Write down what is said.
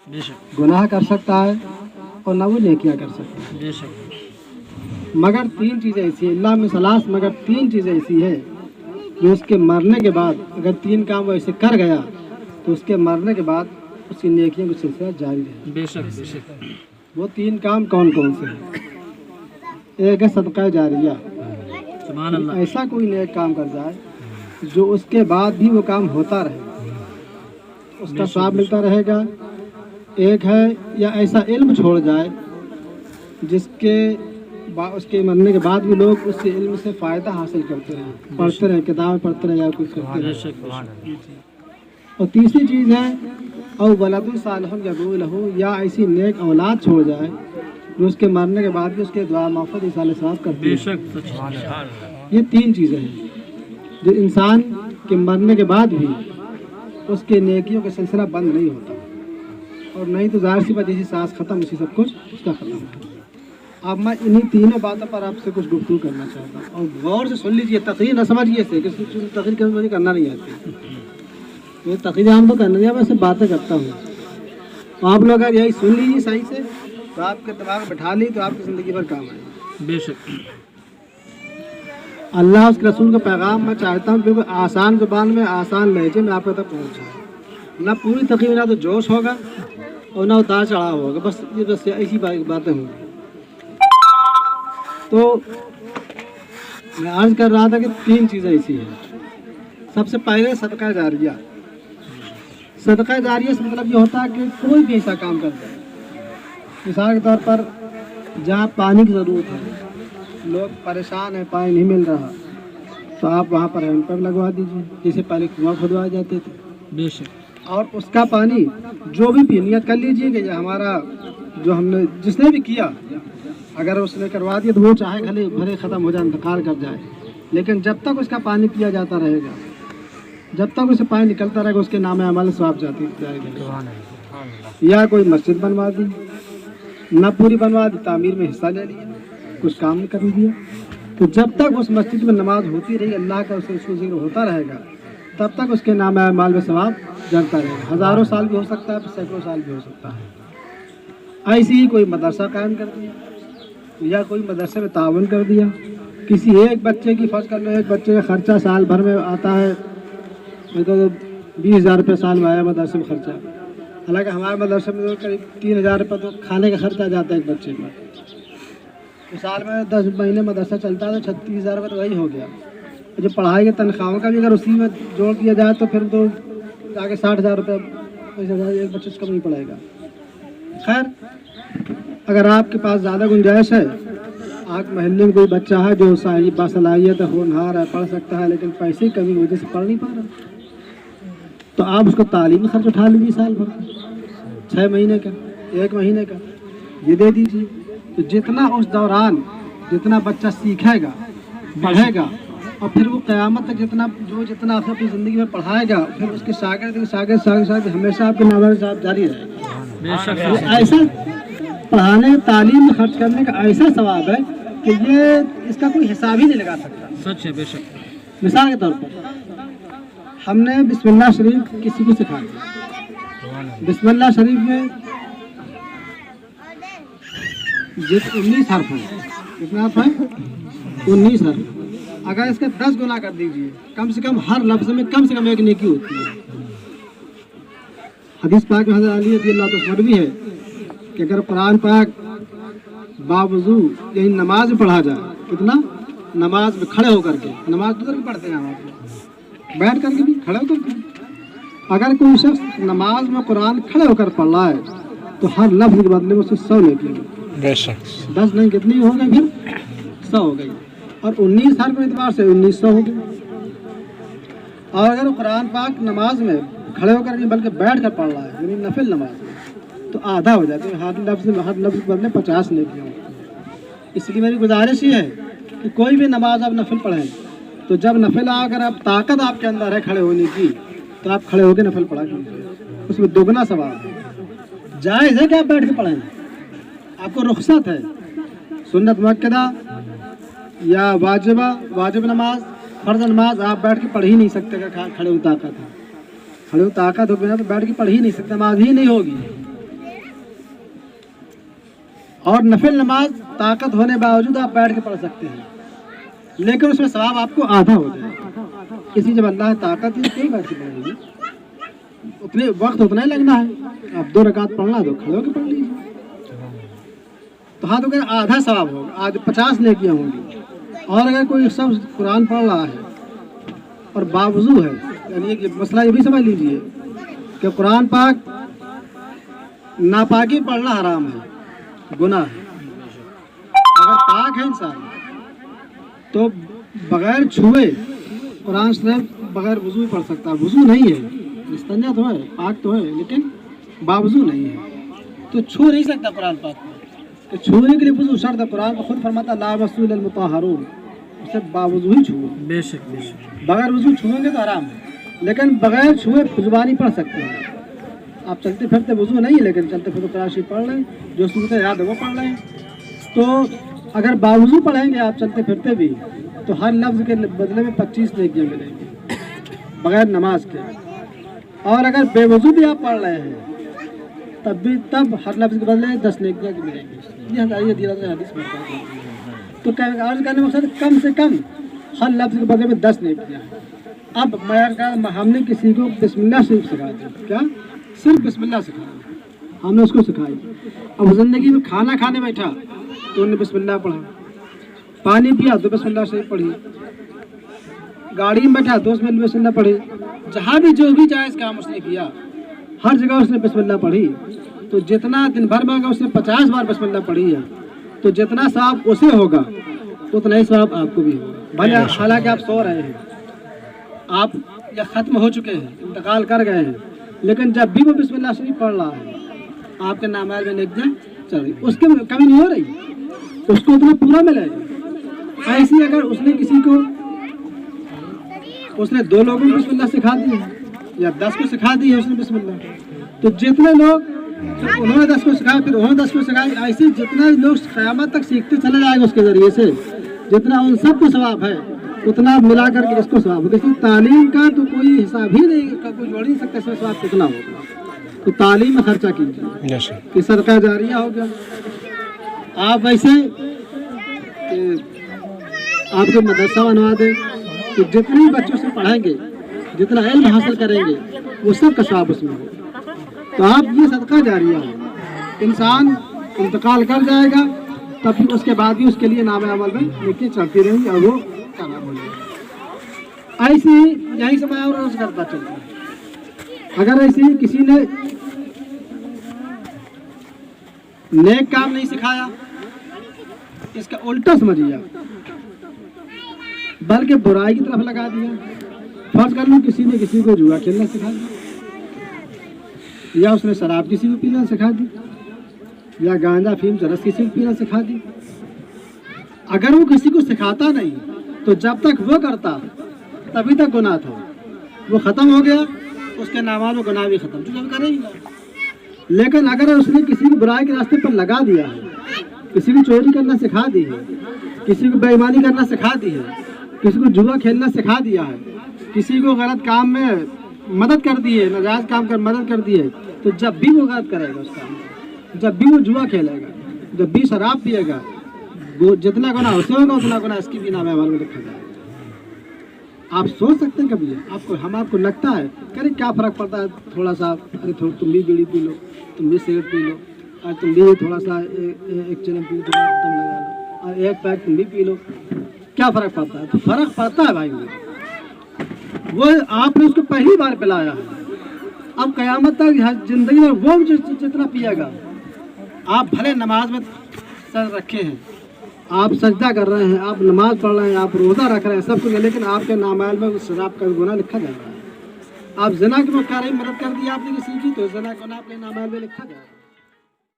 गुनाह कर सकता है और ना वो नेकियां कर सकता है। मगर तीन चीज़ें ऐसी हैं, अल्लाह में सलास, मगर तीन चीज़ें ऐसी है जो उसके मरने के बाद अगर तीन काम वो ऐसे कर गया तो उसके मरने के बाद उसकी नेकियों का सिलसिला जारी है। बेशक। वो तीन काम कौन कौन से हैं? एक है सदका जारिया, ऐसा कोई नेक काम कर जाए जो उसके बाद भी वो काम होता रहे, उसका सवाब मिलता रहेगा। एक है या ऐसा इल्म छोड़ जाए जिसके उसके मरने के बाद भी लोग उससे इल्म से फ़ायदा हासिल करते रहें, पढ़ते रहें, किताबें पढ़ते रहें या कुछ करते रहें। और तीसरी चीज़ है और वलदुन सालिहुन यदऊ लहू, या ऐसी नेक औलाद छोड़ जाए जो उसके मरने के बाद भी उसके दुआ माफ़त इसाले सवाब करते हैं। ये तीन चीज़ें हैं जो इंसान के मरने के बाद भी उसके नेकियों का सिलसिला बंद नहीं होता, और नहीं तो ज़ाहिर सी बात जैसी सांस ख़त्म उसी सब कुछ उसका ख़त्म है। अब मैं इन्हीं तीनों बातों पर आपसे कुछ गुफ्तगू करना चाहता हूँ, और गौर से सुन लीजिए, तकरीर न समझिए से कि तकरीर कभी मुझे करना नहीं आती। ये तकरीर हम तो करना नहीं, मैं सिर्फ बातें करता हूँ। तो आप लोग अगर यही सुन लीजिए सही से तो आपके दिमाग बैठा ली तो आपकी ज़िंदगी भर काम आए। बेशक। अल्लाह उसके रसूल का पैगाम मैं चाहता हूँ बिल्कुल आसान ज़ुबान में, आसान लहजे में आपके तक पहुँचाए। ना पूरी तकरीर में ना तो जोश होगा और ना उतार चढ़ाव होगा, बस ये ऐसी बातें होंगी। तो मैं अर्ज कर रहा था कि तीन चीज़ें ऐसी हैं। सबसे पहले सदका जारिया। सदका जारिया से मतलब ये होता है कि कोई भी ऐसा काम करता है, मिसाल के तौर पर जहाँ पानी की ज़रूरत है, लोग परेशान हैं, पानी नहीं मिल रहा, तो आप वहाँ पर हैंड पंप लगवा दीजिए, जैसे पहले कुआं खुदवाए जाते थे। बेशक। और उसका पानी जो भी नियत कर लीजिए कि हमारा जो हमने जिसने भी किया, अगर उसने करवा दिया तो वो चाहे भले भरे ख़त्म हो जाए, इंतकाल कर जाए, लेकिन जब तक उसका पानी पिया जाता रहेगा, जब तक उसे पानी निकलता रहेगा, उसके नाम अमल सवाब जाती जाएगा। या कोई मस्जिद बनवा दी, न पूरी बनवा दी, तामीर में हिस्सा ले लिया, कुछ काम नहीं कर दिया, तो जब तक उस मस्जिद में नमाज होती रही, अल्लाह का उससे जिक्र होता रहेगा, तब तक उसके नाम अमाल में सवाब जलता रहेगा। हज़ारों साल भी हो सकता है, सैकड़ों साल भी हो सकता है। ऐसे ही कोई मदरसा कायम कर दिया या कोई मदरसे में तावन कर दिया, किसी एक बच्चे की फर्ज कर लो, एक बच्चे का खर्चा साल भर में आता है तो 20,000 रुपये साल में आया मदरसे में खर्चा। हालांकि हमारे मदरसे में तो करीब 3,000 रुपये तो खाने का खर्चा जाता है एक बच्चे का, तो साल में 10 महीने मदरसा चलता है तो 36,000 रुपये तो वही हो गया। जो पढ़ाई के तनख्वाहों का भी अगर उसी में जोड़ दिया जाए तो फिर तो आगे 60,000 रुपये एक बच्चे से कम नहीं पड़ेगा। खैर, अगर आपके पास ज़्यादा गुंजाइश है, आप महल्ले में कोई बच्चा है जो बासलाहियत है, होनहार है, पढ़ सकता है, लेकिन पैसे की कमी की वजह से पढ़ नहीं पा रहा, तो आप उसको तालीमी खर्च उठा लीजिए, साल भर 6 महीने का, 1 महीने का, ये दे दीजिए। तो जितना उस दौरान जितना बच्चा सीखेगा, पढ़ेगा, और फिर वो क़यामत तक जितना अपनी ज़िंदगी में पढ़ाएगा, फिर उसके शागिर्द हमेशा आपके नाम साहब जारी रहेगा। ऐसा पढ़ाने, तालीम में खर्च करने का ऐसा सवाब है कि ये इसका कोई हिसाब ही नहीं लगा सकता। सच है, बेशक। मिसाल के तौर पर हमने बिस्मिल्लाह शरीफ किसी को सिखाया, बिस्मिल्लाह शरीफ में 19 हर्फ हैं। कितना हर्फ है? 19 हर्फ। अगर इसके 10 गुना कर दीजिए, कम से कम हर लफ्ज़ में कम से कम एक नेकी होती है। हदीस पाक में हज़रत अली रज़ी अल्लाह तआला भी है कि अगर कुरान पाक बावजू यही नमाज में पढ़ा जाए, कितना? नमाज में खड़े होकर के, नमाज तो करके पढ़ते हैं हम, बैठ करके भी, खड़े होकर के, अगर कोई शख्स नमाज में कुरान खड़े होकर पढ़ रहा है तो हर लफ्ज़ के बदले में उससे 100 नेकी होगी। 10 नहीं, कितनी हो गई फिर? 100 हो गई। और 19 हर के एतबार से 1900 हो गई। और अगर कुरान पाक नमाज में खड़े होकर नहीं बल्कि बैठ कर पढ़ रहा है, यानी नफिल नमाज, तो आधा हो जाता है। हर लफ्ज़ के बदले 50 नेकियां होती हैं। इसलिए मेरी गुजारिश ये है कि कोई भी नमाज आप नफिल पढ़ें तो जब नफिल अगर आप ताकत आपके अंदर है खड़े होने की, तो आप खड़े होकर नफिल पढ़ा कीजिए, उसमें दोगुना सवाब है। जायज़ है कि आप बैठ के पढ़ें, आपको रुख्सत है। सुन्नत मुअक्कदा या वाजिब नमाज, फ़र्ज़ नमाज आप बैठ के पढ़ ही नहीं सकते। अगर खड़े हो ताकत है, खड़े हो ताकत हो बिना तो बैठ के पढ़ ही नहीं सकते, नमाज ही नहीं होगी। और नफिल नमाज ताकत होने बावजूद आप बैठ के पढ़ सकते हैं, लेकिन उसमें सवाब आपको आधा हो जाएगा। किसी जब अल्लाह ताकत है क्यों बैठ के पढ़ेंगे, उतने वक्त उतना ही लगना है। आप 2 रकात पढ़ना दो, खड़े होकर पढ़ लीजिए, तो हाँ तो अगर आधा सवाब होगा, आज 50 नेकियां होंगी। और अगर कोई शख्स कुरान पढ़ रहा है और बावजूद है, यानी कि मसला ये भी समझ लीजिए कि कुरान पाक नापाकी पढ़ना हराम है, गुनाह है। अगर पाक है इंसान तो बगैर छुए कुरान शरीफ बगैर वजू पढ़ सकता है। वजू नहीं है, इस्तिंजा तो है, पाक तो है, लेकिन बावजू नहीं है, तो छू नहीं सकता कुरान पाक को। तो छूने के लिए वजू शर्त है। कुरान को खुद फरमाता ला मसूल मुताहरून, उससे बावजू ही छुओ। बेशक बेशक बगैर वजू छुएंगे तो हराम है, लेकिन बगैर छुए जुबानी पढ़ सकते हैं। आप चलते फिरते वजू नहीं, लेकिन चलते फिरते कुरान शरीफ पढ़ लें, जो सूरत याद है वो पढ़ लें। तो अगर बावजू पढ़ेंगे आप चलते फिरते भी, तो हर लफ्ज़ के बदले में 25 नेकियां मिलेंगी बगैर नमाज के। और अगर बेवजू भी आप पढ़ रहे हैं तब हर लफ्ज़ के बदले 10 नेकियां की मिलेंगी। ये हदीस में तो अर्ज करने मकसद कम से कम हर लफ्ज़ के बदले में 10 नेकियां। अब मैं हमने किसी को बिस्मिल्लाह शरीफ सिखा दी, क्या सिर्फ बिस्मिल्लाह सिखाया, हमने उसको सिखाई। अब ज़िंदगी में खाना खाने बैठा तो उन्हें बिस्मिल्लाह पढ़ा, पानी पिया तो बिस्मिल्लाह शरीफ पढ़ी, गाड़ी में बैठा तो उसमें बिस्मिल्लाह पढ़ी। जहाँ भी जो भी जायज़ काम उसने किया हर जगह उसने बिस्मिल्लाह पढ़ी। तो जितना दिन भर में उसने 50 बार बिस्मिल्लाह पढ़ी है, तो जितना सवाब उसे होगा उतना ही सवाब आपको भी होगा। भले हालांकि आप सो रहे हैं, आप या ख़त्म हो चुके हैं, इंतकाल कर गए हैं, लेकिन जब भी वो बिस्मिल्लाह शरीफ पढ़ रहा है आपके नामाल में नेकियां चल रही, उसके कमी नहीं हो रही, उसको उतना पूरा मिलेगा। ऐसी अगर उसने किसी को, उसने 2 लोगों को बिस्मिल्लाह सिखा दी है या 10 को सिखा दी है उसने बिस्मिल्लाह, तो जितने लोग उन्होंने 10 को सिखाया, फिर उन्होंने 10 को सिखाया, ऐसे जितना लोग क़यामत तक सीखते चले जाएंगे उसके ज़रिए से, जितना उन सबको सवाब है उतना मिला करके इसको सवाब होगा। इसकी तालीम का तो कोई हिसाब ही नहीं, कोई जोड़ नहीं सकता इसमें सवाब कितना होगा। तो तालीम में खर्चा कीजिए कि सदका जारिया हो गया। आप वैसे आपको मदरसा बनवा दें, तो जितने बच्चों से पढ़ेंगे, जितना इल्म हासिल करेंगे, वो सब का सवाब उसमें हो। तो आप ये सदका जारिया है, इंसान इंतकाल कर जाएगा तब भी उसके बाद भी उसके लिए नाम अमल में नेकी चलती रहेंगी और वो कामयाब हो जाएगा। ऐसे यही समय और रोज करता चलता है। अगर ऐसे किसी ने नेक काम नहीं सिखाया, इसका उल्टा समझिए, बल्कि बुराई की तरफ लगा दिया। फर्ज कर लो किसी ने किसी को जुआ खेलना सिखा दिया, या उसने शराब किसी को पीना सिखा दी, या गांजा फीम चरस किसी को पीना सिखा दी। अगर वो किसी को सिखाता नहीं तो जब तक वो करता तभी तक गुनाह था, वो ख़त्म हो गया, उसके नामाल में गुनाह भी ख़त्म, जो करे ही ना। लेकिन अगर उसने किसी को बुराई के रास्ते पर लगा दिया है, किसी को चोरी करना सिखा दी है, किसी को बेईमानी करना सिखा दी है, किसी को जुआ खेलना सिखा दिया है, किसी को गलत काम में मदद कर दी है, नाजायज़ काम कर मदद कर दी है, तो जब भी वो गलत करेगा उस काम में, जब भी वो जुआ खेलेगा, जब भी शराब पिएगा, वो जितना गुनाह उसे होगा उतना गुनाह इसकी भी नाम में लिखा जाएगा। आप सोच सकते हैं कभी आपको लगता है कि क्या फ़र्क पड़ता है थोड़ा सा, अरे तुम भी बीड़ी पी लो, तुम भी सिगरेट पी लो, और तुम भी थोड़ा सा एक चलम पी लो, तुम लगा लो, और एक पैक तुम भी पी लो, क्या फ़र्क पड़ता है? तो फ़र्क पड़ता है भाई, वो आपने उसको पहली बार पिलाया है, अब क़यामत तक ज़िंदगी में वो जितना पिएगा। आप भले नमाज में सर रखे हैं, आप सजदा कर रहे हैं, आप नमाज पढ़ रहे हैं, आप रोज़ा रख रहे हैं, सब कुछ, लेकिन आपके नामाल में शराब का गुनाह लिखा जा रहा है। आप ज़िना की मदद कर दी आपने किसी की, तो ज़िना का गुनाह अपने नामाल में लिखा जा रहा है।